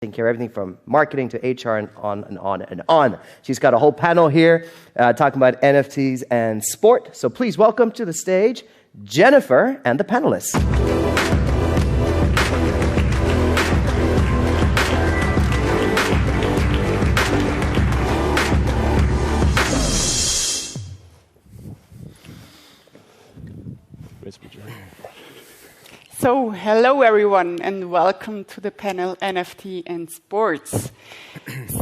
taking care of everything from marketing to HR and on and on and on. She's got a whole panel here talking about NFTs and sport. So please welcome to the stage Jennifer and the panelists. So, hello everyone and welcome to the panel NFT and Sports.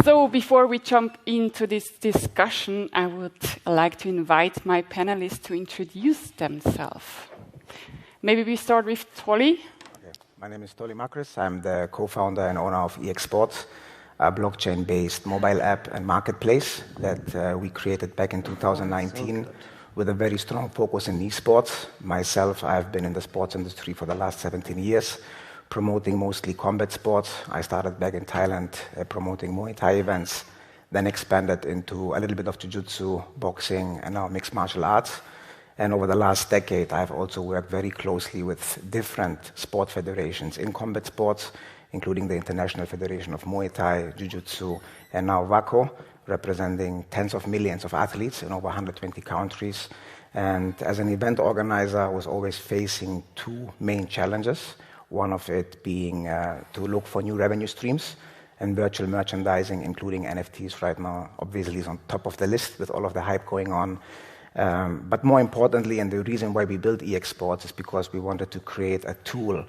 So, before we jump into this discussion, I would like to invite my panelists to introduce themselves. Maybe we start with Toli. Okay. My name is Toli Markis. I'm the co-founder and owner of EX Sports, a blockchain-based mobile app and marketplace that we created back in 2019. With a very strong focus in esports. Myself, I've been in the sports industry for the last 17 years, promoting mostly combat sports. I started back in Thailand promoting Muay Thai events, then expanded into a little bit of jiu-jitsu, boxing, and now mixed martial arts. And over the last decade, I've also worked very closely with different sport federations in combat sports, including the International Federation of Muay Thai, Jiu-Jitsu, and now WACO, representing tens of millions of athletes in over 120 countries. And as an event organizer, I was always facing two main challenges. One of it being to look for new revenue streams, and virtual merchandising, including NFTs right now, obviously is on top of the list with all of the hype going on. But more importantly, and the reason why we built EX Sports is because we wanted to create a tool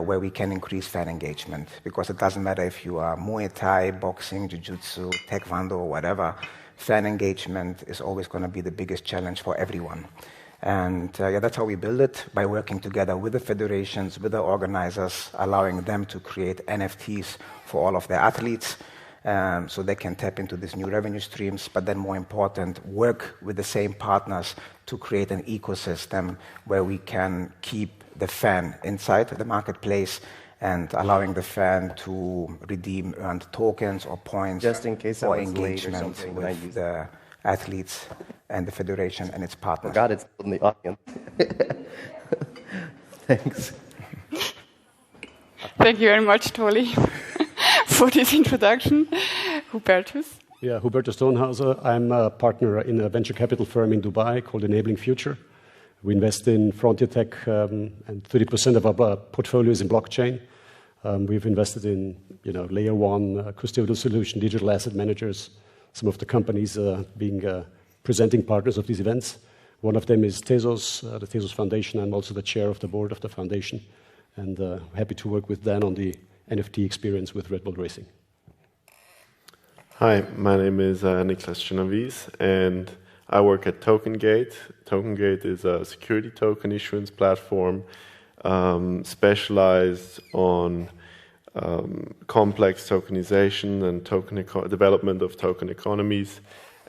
where we can increase fan engagement. Because it doesn't matter if you are Muay Thai, boxing, Jiu-Jitsu, Taekwondo, or whatever, fan engagement is always going to be the biggest challenge for everyone. And that's how we build it, by working together with the federations, with the organizers, allowing them to create NFTs for all of their athletes, so they can tap into these new revenue streams, but then more important, work with the same partners to create an ecosystem where we can keep the fan inside the marketplace and allowing the fan to redeem earned tokens or points just in case for engagement with the athletes and the federation and its partners. Oh God, it's in the audience. Thanks. Thank you very much, Toli, for this introduction. Hubertus? Yeah, Hubertus Stonehauser. I'm a partner in a venture capital firm in Dubai called Enabling Future. We invest in frontier tech, and 30% of our portfolio is in blockchain. We've invested in, layer one custodial solution, digital asset managers. Some of the companies being presenting partners of these events. One of them is Tezos, the Tezos Foundation. I'm also the chair of the board of the foundation, and happy to work with Dan on the NFT experience with Red Bull Racing. Hi, my name is Niklas Genovese, and I work at TokenGate. TokenGate is a security token issuance platform specialized on complex tokenization and development of token economies.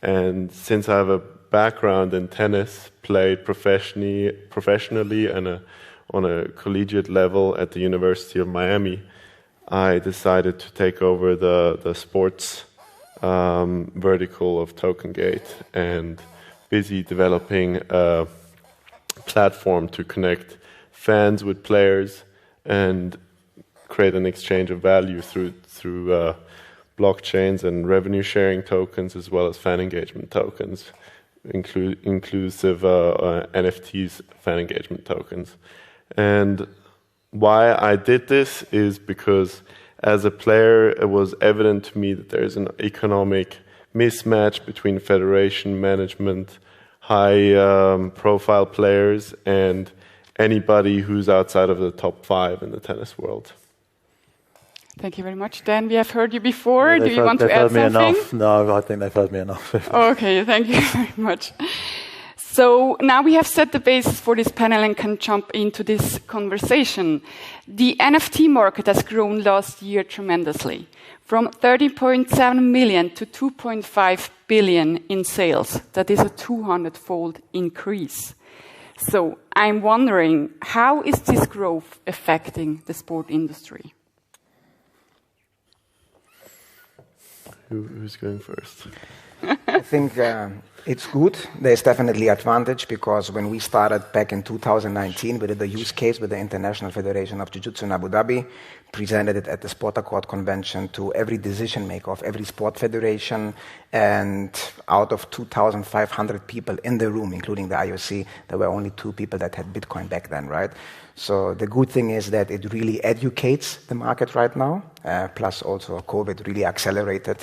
And since I have a background in tennis, played professionally and on a collegiate level at the University of Miami, I decided to take over the sports vertical of TokenGate and busy developing a platform to connect fans with players and create an exchange of value through blockchains and revenue sharing tokens, as well as fan engagement tokens, inclusive NFTs fan engagement tokens. And why I did this is because as a player, it was evident to me that there's an economic mismatch between federation management, high-profile players, and anybody who's outside of the top 5 in the tennis world. Thank you very much. Dan, we have heard you before. Do you want to add something? No, I think they've heard me enough. Okay, thank you very much. So now we have set the basis for this panel and can jump into this conversation. The NFT market has grown last year tremendously, from 30.7 million to 2.5 billion in sales. That is a 200-fold increase. So I'm wondering, how is this growth affecting the sport industry? Who's going first? think it's good. There's definitely advantage because when we started back in 2019, we did a use case with the International Federation of Jiu-Jitsu in Abu Dhabi, presented it at the Sport Accord Convention to every decision maker of every sport federation, and out of 2,500 people in the room, including the IOC, there were only 2 people that had Bitcoin back then, right? So the good thing is that it really educates the market right now, plus also COVID really accelerated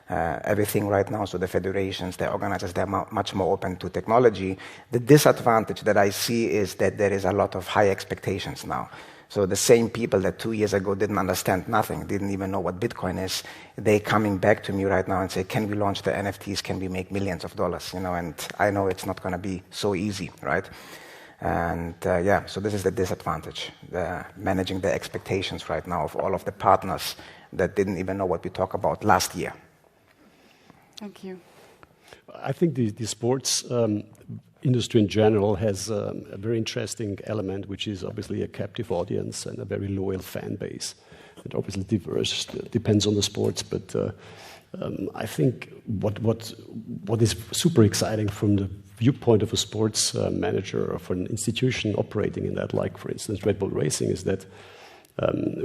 everything right now. So the federations, the organizers, they're much more open to technology. The disadvantage that I see is that there is a lot of high expectations now. So the same people that 2 years ago didn't understand nothing, didn't even know what Bitcoin is, they coming back to me right now and say, can we launch the NFTs? Can we make millions of dollars? You know, and I know it's not going to be so easy, right? And yeah, so this is the disadvantage, managing the expectations right now of all of the partners that didn't even know what we talked about last year. Thank you. I think the sports industry in general has a very interesting element, which is obviously a captive audience and a very loyal fan base. It obviously diverse, depends on the sports, but I think what is super exciting from the viewpoint of a sports manager or for an institution operating in that, like for instance Red Bull Racing, is that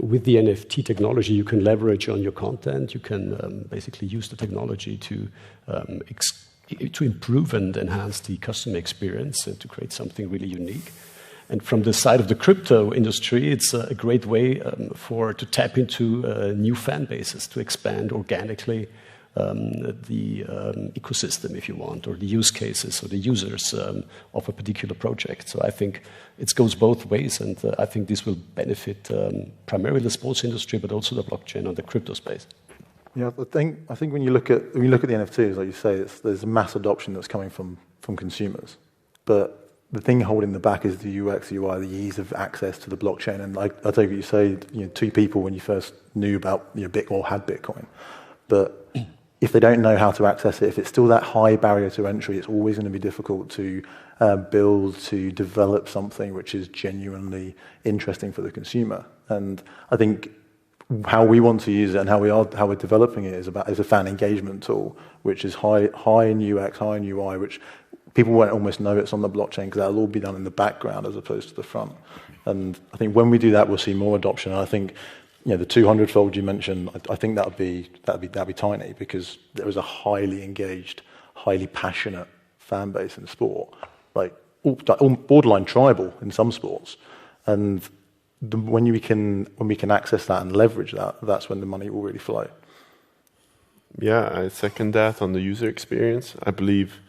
with the NFT technology, you can leverage on your content. You can basically use the technology to improve and enhance the customer experience and to create something really unique. And from the side of the crypto industry, it's a great way to tap into new fan bases, to expand organically the ecosystem, if you want, or the use cases or the users of a particular project. So I think it goes both ways, and I think this will benefit primarily the sports industry, but also the blockchain or the crypto space. Yeah, I think when you look at the NFTs, like you say, there's mass adoption that's coming from consumers, but the thing holding the back is the UX, UI, the ease of access to the blockchain. And like I take what you say, 2 people when you first knew about Bitcoin or had Bitcoin, but if they don't know how to access it, if it's still that high barrier to entry, it's always going to be difficult to build, to develop something which is genuinely interesting for the consumer. And I think how we want to use it and how we're developing it is a fan engagement tool, which is high in UX, high in UI, which people won't almost know it's on the blockchain because that'll all be done in the background as opposed to the front. And I think when we do that, we'll see more adoption. And I think the 200-fold you mentioned, I think that'd be tiny because there is a highly engaged, highly passionate fan base in sport, like borderline tribal in some sports. And when we can access that and leverage that, that's when the money will really flow. Yeah, I second that on the user experience. I believe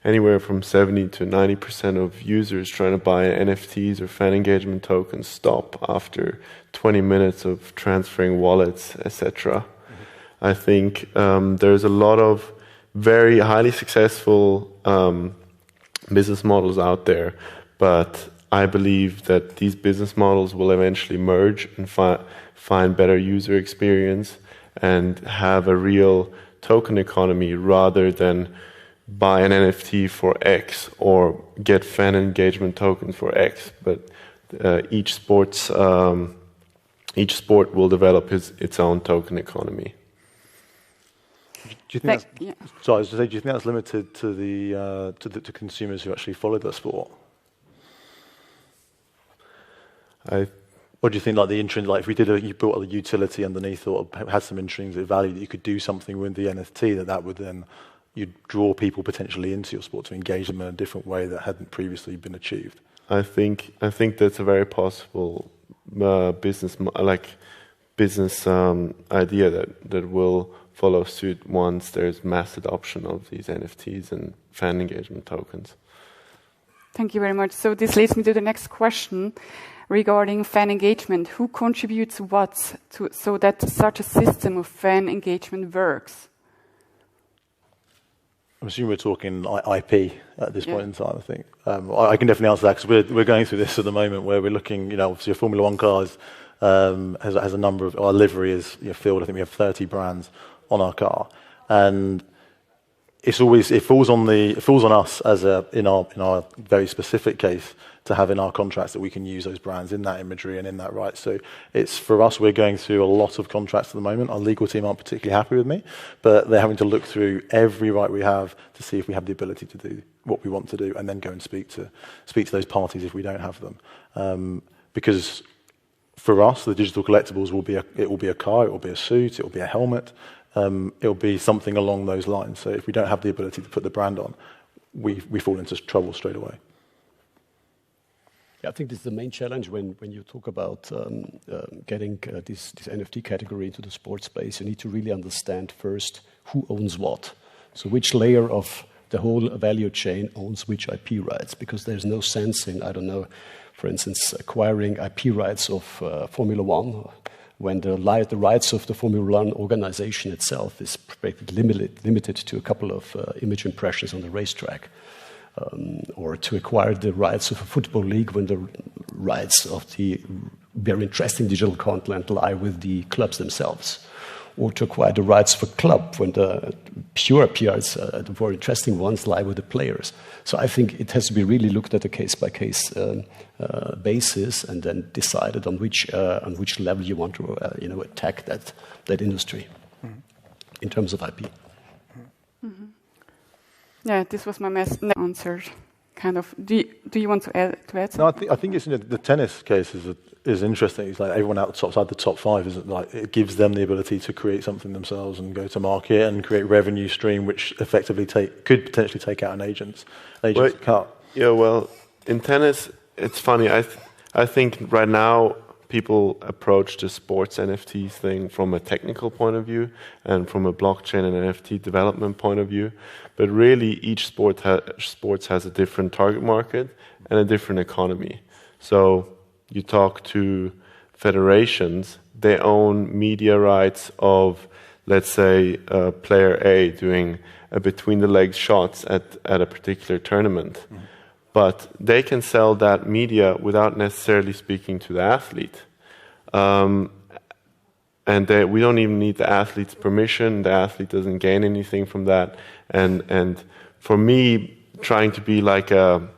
anywhere from 70 to 90% of users trying to buy NFTs or fan engagement tokens stop after 20 minutes of transferring wallets, etc. I think there's a lot of very highly successful business models out there, but I believe that these business models will eventually merge and find better user experience and have a real token economy rather than buy an NFT for X or get fan engagement tokens for X. But each sport will develop its own token economy. Do you think do you think that's limited to the consumers who actually follow the sport? Or do you think like the intrinsic, like if you built a utility underneath or had some intrinsic value that you could do something with the NFT that would then you'd draw people potentially into your sport to engage them in a different way that hadn't previously been achieved? I think that's a very possible business idea that will follow suit once there's mass adoption of these NFTs and fan engagement tokens. Thank you very much. So this leads me to the next question regarding fan engagement. Who contributes what so that such a system of fan engagement works? I'm assuming we're talking IP at this point in time, I think. I can definitely answer that because we're going through this at the moment where we're looking, obviously a Formula One car has a number of, our livery is filled, I think we have 30 brands on our car. And it falls on us as in our very specific case to have in our contracts that we can use those brands in that imagery and in that right. So it's for us, we're going through a lot of contracts at the moment. Our legal team aren't particularly happy with me, but they're having to look through every right we have to see if we have the ability to do what we want to do, and then go and speak to those parties if we don't have them. Because for us, the digital collectibles will be a car, it will be a suit, it will be a helmet, it will be something along those lines. So if we don't have the ability to put the brand on, we fall into trouble straight away. Yeah, I think this is the main challenge when you talk about getting this NFT category into the sports space. You need to really understand first who owns what. So which layer of the whole value chain owns which IP rights, because there's no sense in, I don't know, for instance, acquiring IP rights of Formula One when the rights of the Formula One organization itself is limited to a couple of image impressions on the racetrack. Or to acquire the rights of a football league when the rights of the very interesting digital content lie with the clubs themselves. Or to acquire the rights of a club when the pure PRs, the more interesting ones, lie with the players. So I think it has to be really looked at a case-by-case basis and then decided on which level you want to attack that industry in terms of IP. Mm-hmm. Yeah, this was my answer. Kind of. Do you want to add something? No, I think it's the tennis case is interesting. It's like everyone outside the top five is like it gives them the ability to create something themselves and go to market and create revenue stream, which effectively could potentially take out an agent's cut. Yeah, well, in tennis, it's funny. I think right now people approach the sports NFTs thing from a technical point of view and from a blockchain and NFT development point of view. But really, each sports has a different target market and a different economy. So you talk to federations, they own media rights of, let's say, player A doing a between-the-legs shots at a particular tournament. Mm-hmm. But they can sell that media without necessarily speaking to the athlete. And we don't even need the athlete's permission. The athlete doesn't gain anything from that. And for me, trying to be like a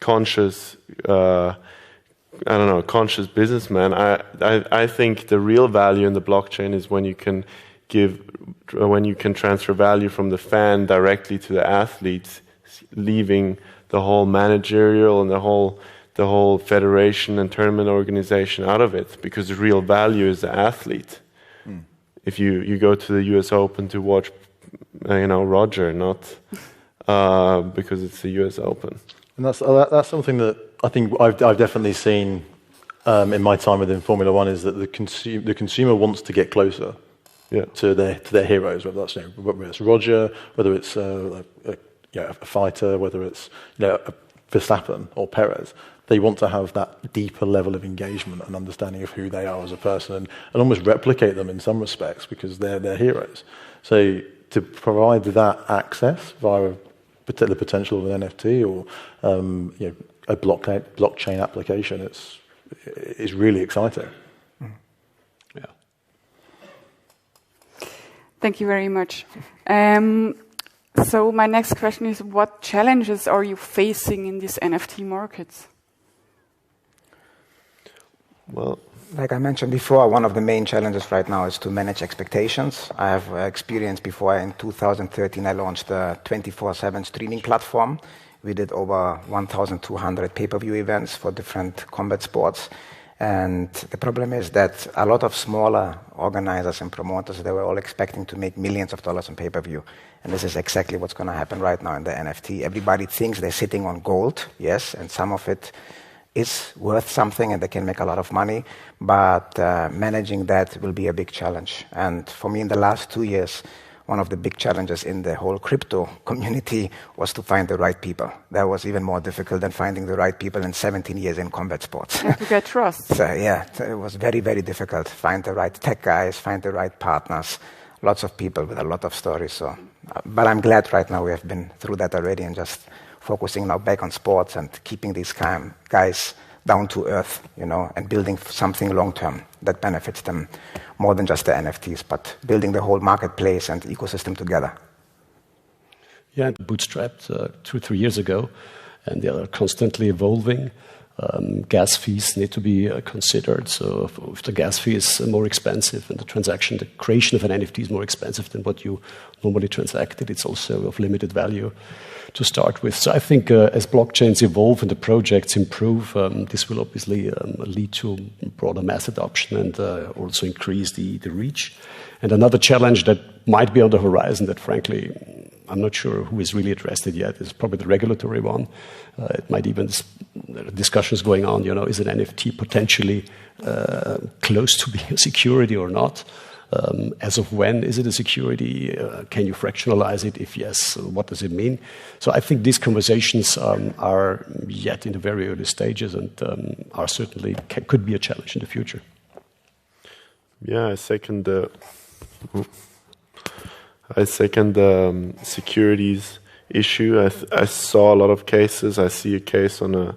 conscious, conscious businessman, I think the real value in the blockchain is when you can transfer value from the fan directly to the athletes, leaving the whole managerial and the whole federation and tournament organization out of it, because the real value is the athlete. Mm. If you go to the US Open to watch, Roger, not because it's the US Open. And that's something that I think I've definitely seen in my time within Formula One, is that the consumer wants to get closer. Yeah. To their heroes, whether it's Roger, whether it's a fighter, whether it's Verstappen or Perez. They want to have that deeper level of engagement and understanding of who they are as a person, and almost replicate them in some respects because they're heroes. So to provide that access via the potential of an NFT or a blockchain application, is really exciting. Yeah. Thank you very much. So my next question is, what challenges are you facing in these NFT markets? Well, like I mentioned before, one of the main challenges right now is to manage expectations. I have experience before. In 2013, I launched a 24/7 streaming platform. We did over 1,200 pay-per-view events for different combat sports. And the problem is that a lot of smaller organizers and promoters, they were all expecting to make millions of dollars on pay-per-view. And this is exactly what's going to happen right now in the NFT. Everybody thinks they're sitting on gold, yes, and some of it is worth something and they can make a lot of money, but managing that will be a big challenge. And for me, in the last 2 years, one of the big challenges in the whole crypto community was to find the right people. That was even more difficult than finding the right people in 17 years in combat sports. And to get trust. So, yeah, it was very, very difficult. Find the right tech guys, find the right partners, lots of people with a lot of stories. So, but I'm glad right now we have been through that already and just focusing now back on sports and keeping these guys down to earth, and building something long term that benefits them more than just the NFTs, but building the whole marketplace and ecosystem together. Yeah, bootstrapped 2-3 years ago, and they are constantly evolving. Gas fees need to be considered. So if the gas fee is more expensive and the creation of an NFT is more expensive than what you normally transacted, it's also of limited value to start with. So I think as blockchains evolve and the projects improve, this will obviously lead to broader mass adoption and also increase the reach. And another challenge that might be on the horizon that frankly I'm not sure who is really addressed it yet. It's probably the regulatory one. It might even, there are discussions going on, is an NFT potentially close to being a security or not? As of when is it a security? Can you fractionalize it? If yes, what does it mean? So I think these conversations are yet in the very early stages and are certainly could be a challenge in the future. Yeah, I second the securities issue. I saw a lot of cases. I see a case on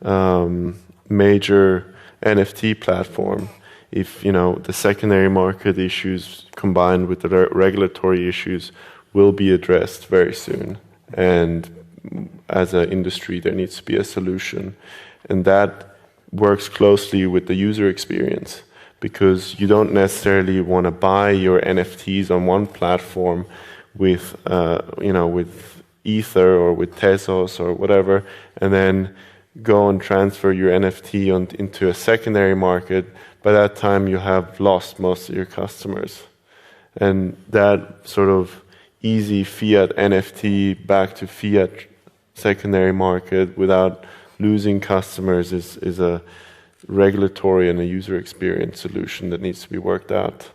a major NFT platform. If the secondary market issues combined with the regulatory issues will be addressed very soon, and as an industry there needs to be a solution, and that works closely with the user experience. Because you don't necessarily want to buy your NFTs on one platform with, with Ether or with Tezos or whatever, and then go and transfer your NFT into a secondary market. By that time, you have lost most of your customers. And that sort of easy fiat NFT back to fiat secondary market without losing customers is a regulatory and a user experience solution that needs to be worked out.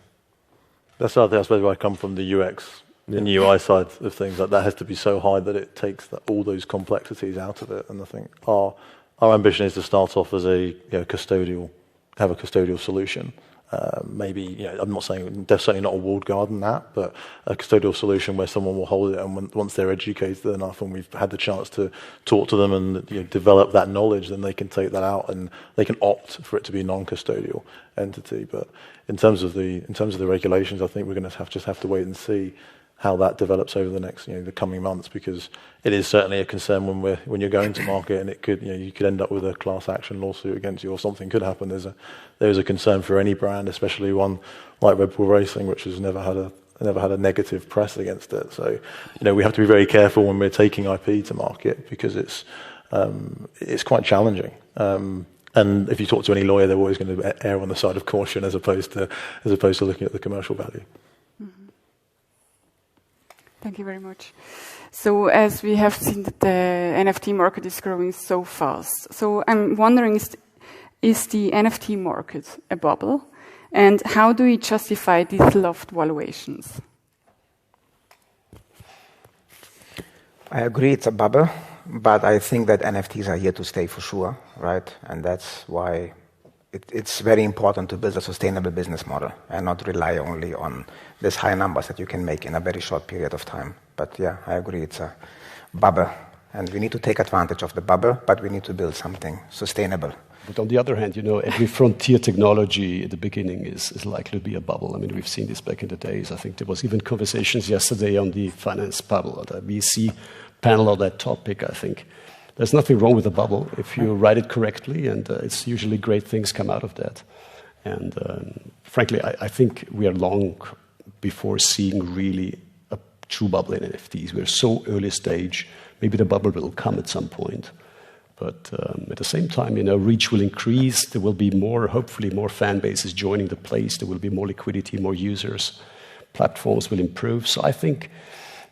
That's something I suppose where I come from, the UX and UI side of things. Like that has to be so high that it takes all those complexities out of it. And I think our ambition is to start off as a have a custodial solution. Maybe, I'm not saying, there's certainly not a walled garden that, but a custodial solution where someone will hold it, and once they're educated enough and we've had the chance to talk to them and develop that knowledge, then they can take that out and they can opt for it to be a non-custodial entity. But in terms of the regulations, I think we're going to have to wait and see how that develops over the next, the coming months, because it is certainly a concern when you're going to market, and it could, you could end up with a class action lawsuit against you, or something could happen. There's a concern for any brand, especially one like Red Bull Racing, which has never had a negative press against it. So, we have to be very careful when we're taking IP to market, because it's quite challenging. And if you talk to any lawyer, they're always going to err on the side of caution as opposed to looking at the commercial value. Thank you very much. So as we have seen that the NFT market is growing so fast, so I'm wondering, is the NFT market a bubble? And how do you justify these loft valuations? I agree it's a bubble, but I think that NFTs are here to stay for sure, right? And that's why it's very important to build a sustainable business model and not rely only on these high numbers that you can make in a very short period of time. But yeah, I agree, it's a bubble. And we need to take advantage of the bubble, but we need to build something sustainable. But on the other hand, every frontier technology at the beginning is likely to be a bubble. I mean, we've seen this back in the days. I think there was even conversations yesterday on the finance bubble, or the VC panel on that topic. I think there's nothing wrong with a bubble if you write it correctly, and it's usually great things come out of that. And frankly, I think we are long before seeing really a true bubble in NFTs. We're so early stage. Maybe the bubble will come at some point. But at the same time, reach will increase. There will be hopefully more fan bases joining the place. There will be more liquidity, more users. Platforms will improve. So I think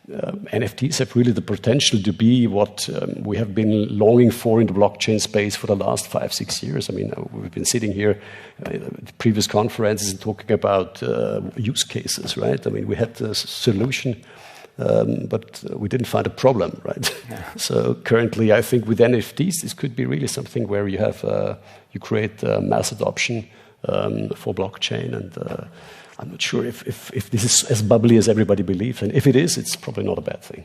NFTs have really the potential to be what we have been longing for in the blockchain space for the last 5-6 years. I mean, we've been sitting here at previous conferences and talking about use cases, right? I mean, we had this solution, but we didn't find a problem, right? Yeah. So currently, I think with NFTs, this could be really something where you have you create mass adoption for blockchain, and I'm not sure if this is as bubbly as everybody believes, and if it is, it's probably not a bad thing.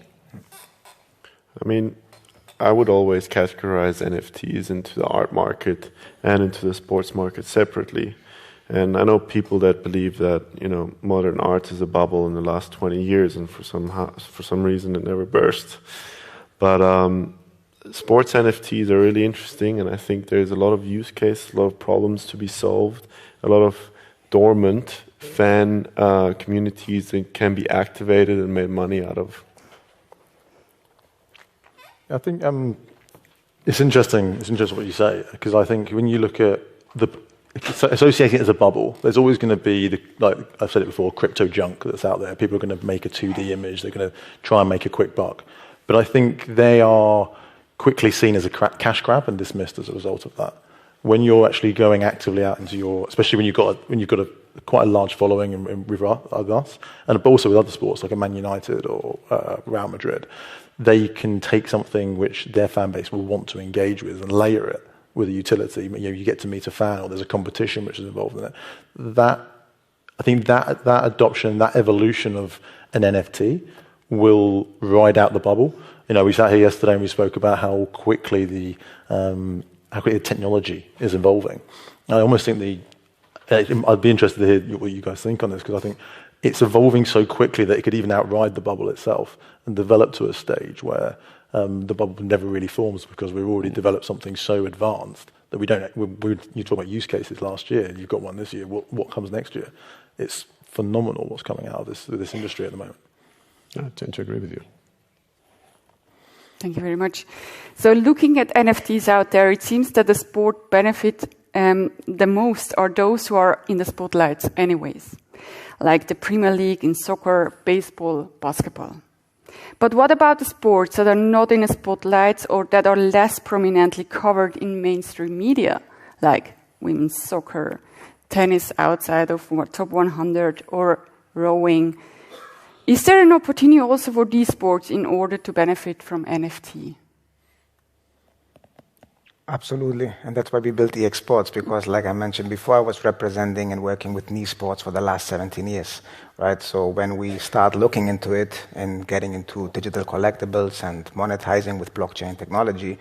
I mean, I would always categorize NFTs into the art market and into the sports market separately. And I know people that believe that, you know, modern art is a bubble in the last 20 years, and for some reason it never burst. But sports NFTs are really interesting, and I think there's a lot of use cases, a lot of problems to be solved, a lot of dormant fan communities that can be activated and made money out of. I think it's interesting. It's interesting what you say, because I think when you look at associating it as a bubble, there's always going to be, like I've said it before, crypto junk that's out there. People are going to make a 2D image. They're going to try and make a quick buck. But I think they are quickly seen as a cash grab and dismissed as a result of that. When you're actually going actively out into especially when you've got quite a large following with us, and also with other sports like a Man United or Real Madrid, they can take something which their fan base will want to engage with and layer it with a utility. You get to meet a fan, or there's a competition which is involved in it. I think that adoption, that evolution of an NFT will ride out the bubble. We sat here yesterday and we spoke about how quickly the technology is evolving. I almost think I'd be interested to hear what you guys think on this, because I think it's evolving so quickly that it could even outride the bubble itself and develop to a stage where the bubble never really forms, because we've already developed something so advanced that we don't. You talk about use cases last year, you've got one this year. What comes next year? It's phenomenal what's coming out of this industry at the moment. I tend to agree with you. Thank you very much. So looking at NFTs out there, it seems that the sport benefit the most are those who are in the spotlights anyways, like the Premier League in soccer, baseball, basketball. But what about the sports that are not in the spotlights or that are less prominently covered in mainstream media, like women's soccer, tennis outside of top 100, or rowing? Is there an opportunity also for these sports in order to benefit from NFT? Absolutely, and that's why we built EX Sports, because like I mentioned before, I was representing and working with niche sports for the last 17 years, right? So when we start looking into it and getting into digital collectibles and monetizing with blockchain technology,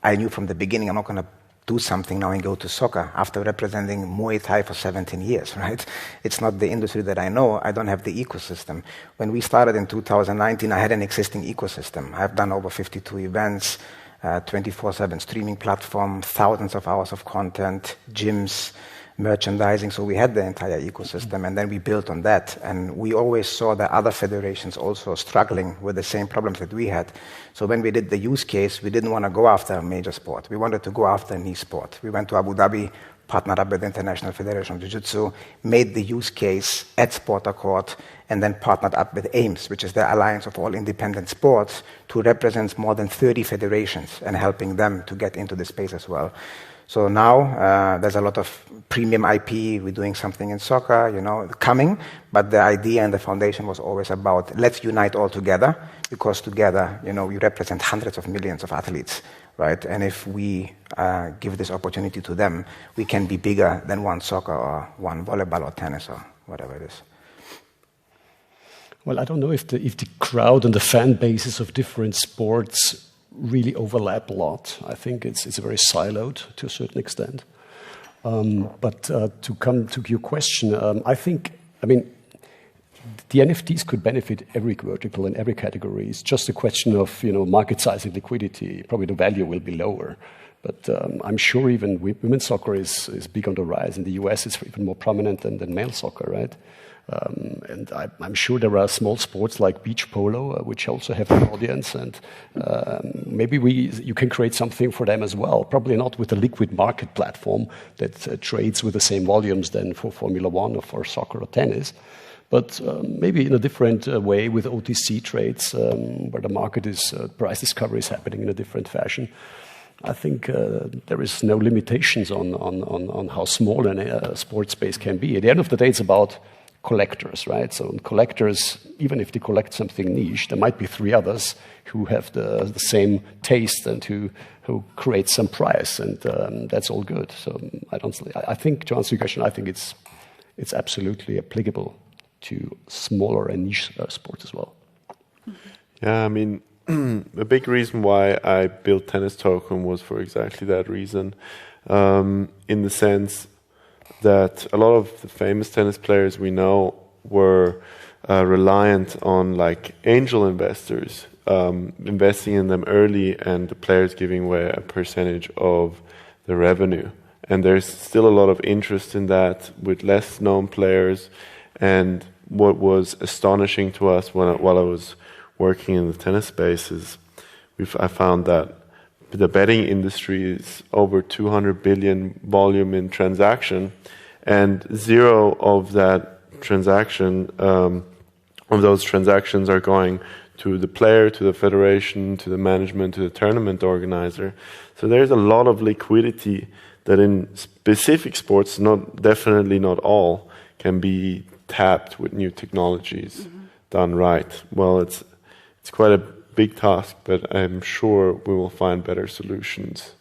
I knew from the beginning I'm not going to do something now and go to soccer after representing Muay Thai for 17 years, right? It's not the industry that I know. I don't have the ecosystem. When we started in 2019, I had an existing ecosystem. I've done over 52 events, 24/7 streaming platform, thousands of hours of content, gyms, merchandising. So we had the entire ecosystem, and then we built on that. And we always saw that other federations also struggling with the same problems that we had. So when we did the use case, we didn't want to go after a major sport. We wanted to go after a niche sport. We went to Abu Dhabi, partnered up with the International Federation of Jiu-Jitsu, made the use case at Sport Accord, and then partnered up with AIMS, which is the Alliance of All Independent Sports, to represent more than 30 federations and helping them to get into the space as well. So now there's a lot of premium IP. We're doing something in soccer, coming. But the idea and the foundation was always about, let's unite all together, because together, we represent hundreds of millions of athletes, right? And if we give this opportunity to them, we can be bigger than one soccer or one volleyball or tennis or whatever it is. Well, I don't know if the crowd and the fan bases of different sports really overlap a lot. I think it's very siloed to a certain extent. But to come to your question, I mean, the NFTs could benefit every vertical and every category. It's just a question of market size and liquidity. Probably the value will be lower. But I'm sure even women's soccer is big on the rise. In the US, it's even more prominent than male soccer, right? And I'm sure there are small sports like beach polo, which also have an audience, and maybe you can create something for them as well. Probably not with a liquid market platform that trades with the same volumes than for Formula One or for soccer or tennis, but maybe in a different way with OTC trades, where the market is price discovery is happening in a different fashion. I think there is no limitations on how small a sports space can be. At the end of the day, it's about collectors, right? So collectors, even if they collect something niche, there might be three others who have the same taste and who create some price, and that's all good. So I think, to answer your question, I think it's absolutely applicable to smaller and niche sports as well. Yeah, I mean, a big reason why I built Tennis Token was for exactly that reason, in the sense that a lot of the famous tennis players we know were reliant on like angel investors investing in them early, and the players giving away a percentage of the revenue. And there's still a lot of interest in that with less known players. And what was astonishing to us while I was working in the tennis space is I found that the betting industry is over 200 billion volume in transaction, and zero of that transaction, of those transactions are going to the player, to the federation, to the management, to the tournament organizer. So there's a lot of liquidity that in specific sports, definitely not all, can be tapped with new technologies done right. Well, it's quite a big task, but I'm sure we will find better solutions.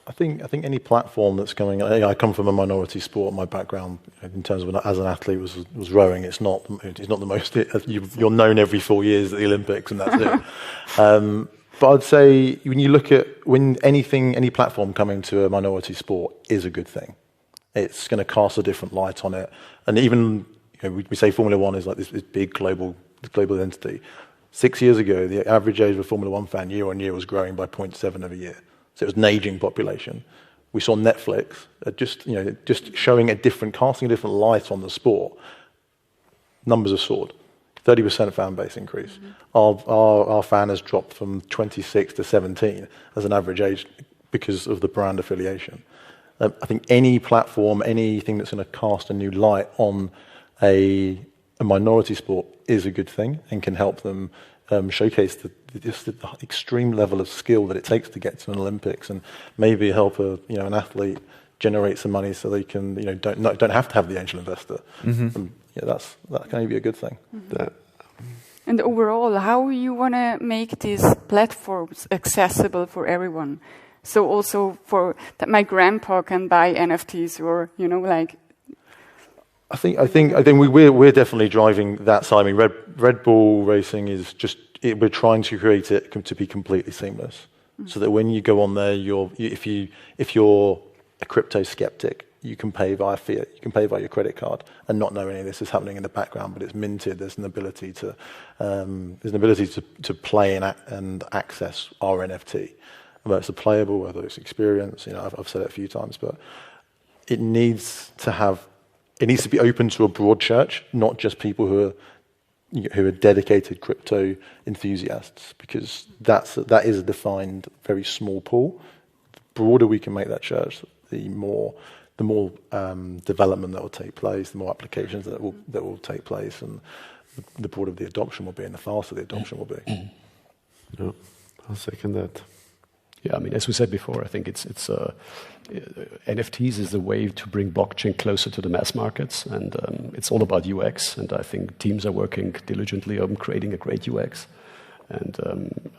I think any platform that's coming. I come from a minority sport. My background, in terms of as an athlete, was rowing. It's not the most. You're known every 4 years at the Olympics, and that's it. But I'd say when you look at any platform coming to a minority sport is a good thing. It's going to cast a different light on it, and even we say Formula One is like this big global entity. 6 years ago, the average age of a Formula One fan year on year was growing by 0.7 of a year. So it was an aging population. We saw Netflix just showing casting a different light on the sport. Numbers have soared. 30% fan base increase. Our fan has dropped from 26 to 17 as an average age because of the brand affiliation. I think any platform, anything that's going to cast a new light on a minority sport is a good thing and can help them showcase the extreme level of skill that it takes to get to an Olympics, and maybe help an athlete generate some money so they can don't have to have the angel investor. That can be a good thing. And overall, how you want to make these platforms accessible for everyone? So also that my grandpa can buy NFTs, or I think we're definitely driving that side. I mean, Red Bull Racing is we're trying to create it to be completely seamless, so that when you go on there, if you're a crypto skeptic, you can pay via fiat, you can pay via your credit card, and not know any of this is happening in the background, but it's minted. There's an ability to play and access our NFT, whether it's a playable, whether it's experience. I've said it a few times, but it needs to be open to a broad church, not just people who are dedicated crypto enthusiasts, because that is a defined, very small pool. The broader we can make that church, the more development that will take place, the more applications that will take place, and the broader the adoption will be, and the faster the adoption will be. Yeah, I'll second that. Yeah, I mean, as we said before, I think it's NFTs is a way to bring blockchain closer to the mass markets, and it's all about UX. And I think teams are working diligently on creating a great UX. And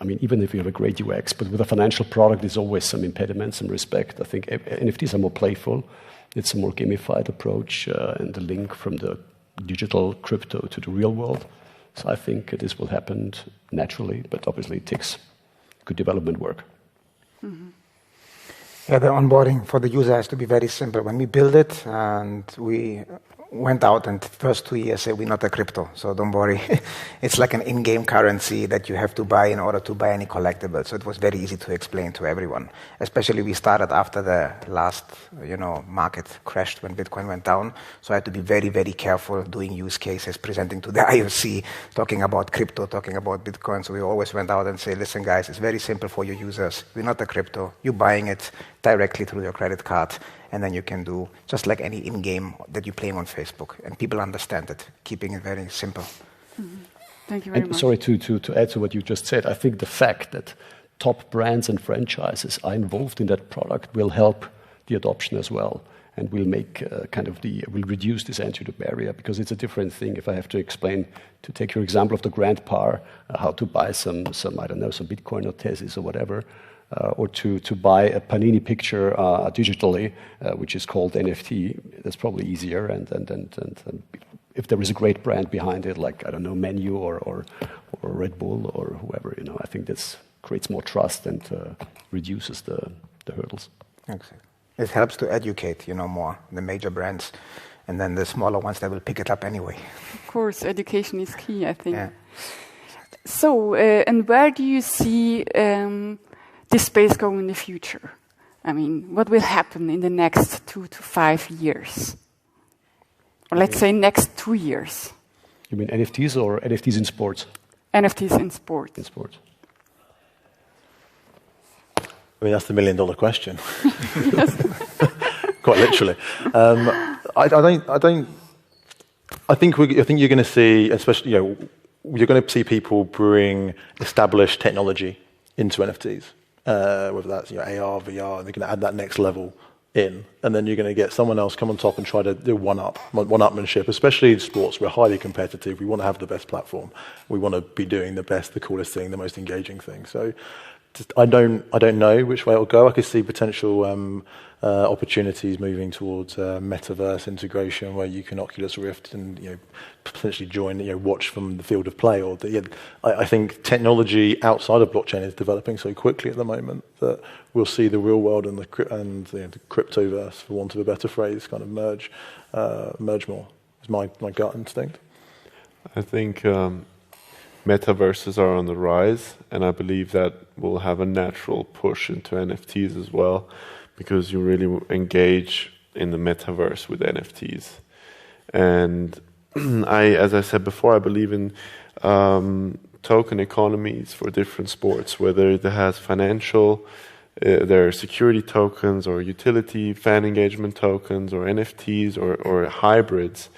I mean, even if you have a great UX, but with a financial product, there's always some impediments, some respect. I think NFTs are more playful. It's a more gamified approach, and the link from the digital crypto to the real world. So I think this will happen naturally, but obviously it takes good development work. Yeah, the onboarding for the user has to be very simple. When we build it, and we went out and the first 2 years said we're not a crypto, so don't worry. It's like an in-game currency that you have to buy in order to buy any collectible. So it was very easy to explain to everyone. Especially we started after the last, market crashed when Bitcoin went down. So I had to be very, very careful doing use cases, presenting to the IOC, talking about crypto, talking about Bitcoin. So we always went out and say, listen guys, it's very simple for your users. We're not a crypto. You're buying it directly through your credit card. And then you can do just like any in-game that you're playing on Facebook. And people understand it, keeping it very simple. Thank you very much. Sorry, to add to what you just said, I think the fact that top brands and franchises are involved in that product will help the adoption as well, and will make will reduce this entry barrier, because it's a different thing if I have to explain, to take your example of the grandpa, how to buy some Bitcoin or Tezos or whatever. Or to buy a Panini picture digitally, which is called NFT. That's probably easier. And if there is a great brand behind it, like, I don't know, Menu or Red Bull or whoever. I think this creates more trust and reduces the hurdles. Exactly. It helps to educate, more the major brands, and then the smaller ones that will pick it up anyway. Of course, education is key, I think. Yeah. So, and where do you see this space going in the future? I mean, what will happen in the next 2 to 5 years? Or let's say next 2 years. You mean NFTs or NFTs in sports? NFTs in sports. In sports. I mean, that's the $1 million question. Quite literally. I think you're going to see, especially, you're going to see people bring established technology into NFTs, whether that's AR, VR. They're going to add that next level in, and then you're going to get someone else come on top and try to do one-upmanship. Especially in sports, we're highly competitive. We want to have the best platform. We want to be doing the best, the coolest thing, the most engaging thing. So I don't know which way it'll go. I could see potential opportunities moving towards metaverse integration, where you can Oculus Rift and potentially join, watch from the field of play. Or I think technology outside of blockchain is developing so quickly at the moment that we'll see the real world and the cryptoverse, for want of a better phrase, kind of merge more. Is my gut instinct. I think metaverses are on the rise, and I believe that will have a natural push into NFTs as well, because you really engage in the metaverse with NFTs. And as I said before, I believe in token economies for different sports, whether it has financial, there are security tokens or utility fan engagement tokens or NFTs or hybrids,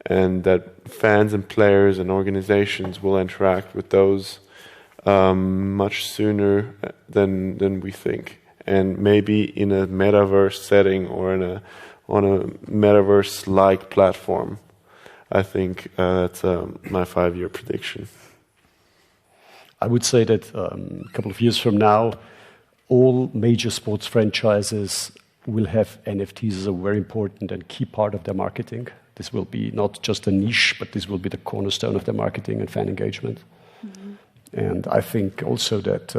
and that fans and players and organizations will interact with those much sooner than we think. And maybe in a metaverse setting or on a metaverse-like platform. I think that's my 5-year prediction. I would say that a couple of years from now, all major sports franchises will have NFTs as a very important and key part of their marketing. This will be not just a niche, but this will be the cornerstone of their marketing and fan engagement. Mm-hmm. And I think also that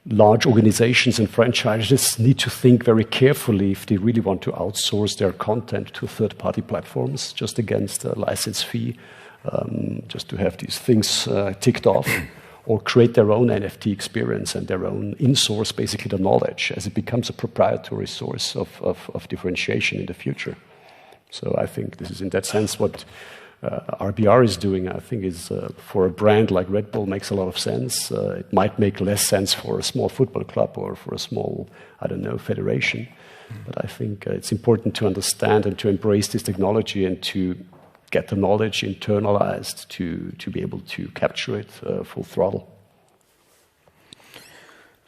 large organizations and franchises need to think very carefully if they really want to outsource their content to third-party platforms just against a license fee, just to have these things ticked off, or create their own NFT experience and their own in-source, basically the knowledge, as it becomes a proprietary source of differentiation in the future. So I think this is in that sense what RBR is doing. I think is for a brand like Red Bull makes a lot of sense. It might make less sense for a small football club or for a small, federation. But I think it's important to understand and to embrace this technology and to get the knowledge internalized to be able to capture it full throttle.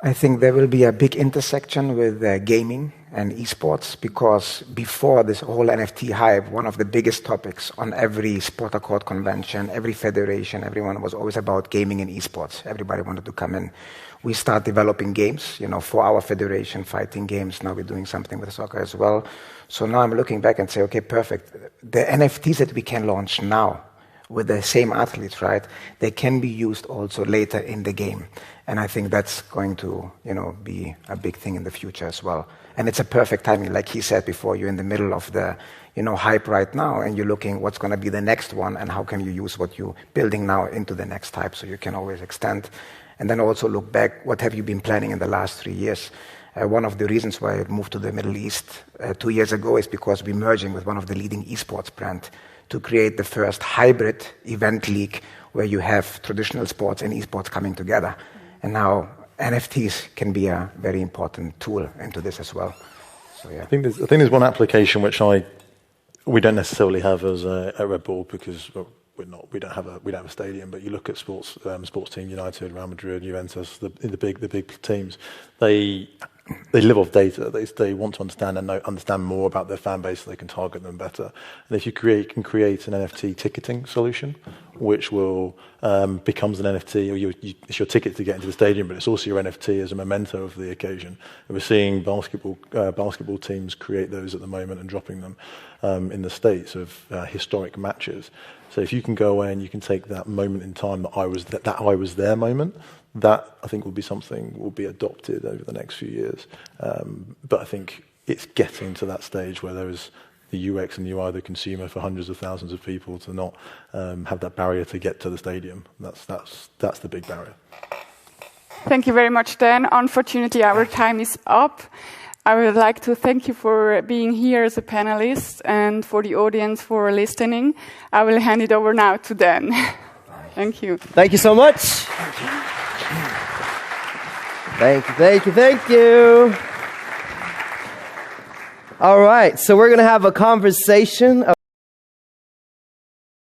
I think there will be a big intersection with gaming and esports, because before this whole NFT hype, one of the biggest topics on every sport accord convention, every federation, everyone was always about gaming and esports. Everybody wanted to come in. We start developing games, for our federation, fighting games. Now we're doing something with soccer as well. So now I'm looking back and say, okay, perfect. The NFTs that we can launch now with the same athletes, right? They can be used also later in the game. And I think that's going to, be a big thing in the future as well. And it's a perfect timing, like he said before, you're in the middle of the, hype right now, and you're looking what's going to be the next one, and how can you use what you're building now into the next hype, so you can always extend. And then also look back, what have you been planning in the last 3 years? One of the reasons why I moved to the Middle East 2 years ago is because we're merging with one of the leading esports brands to create the first hybrid event league where you have traditional sports and esports coming together. And now NFTs can be a very important tool into this as well. So, yeah. I think there's one application which we don't necessarily have as at Red Bull, because we don't have a stadium. But you look at sports team, United, Real Madrid, Juventus, the big teams. They they live off data. They want to understand and understand more about their fan base so they can target them better. And if you can create an NFT ticketing solution, which will becomes an NFT, or it's your ticket to get into the stadium, but it's also your NFT as a memento of the occasion. And we're seeing basketball teams create those at the moment and dropping them in the States of historic matches. So if you can go away and you can take that moment in time that I was there moment, that I think will be something will be adopted over the next few years. But I think it's getting to that stage where there is the UX and UI of the consumer for hundreds of thousands of people to not have that barrier to get to the stadium. That's the big barrier. Thank you very much, Dan. Unfortunately, our time is up. I would like to thank you for being here as a panelist and for the audience for listening. I will hand it over now to Dan. Thank you. Thank you so much. Thank you. All right, so we're going to have a conversation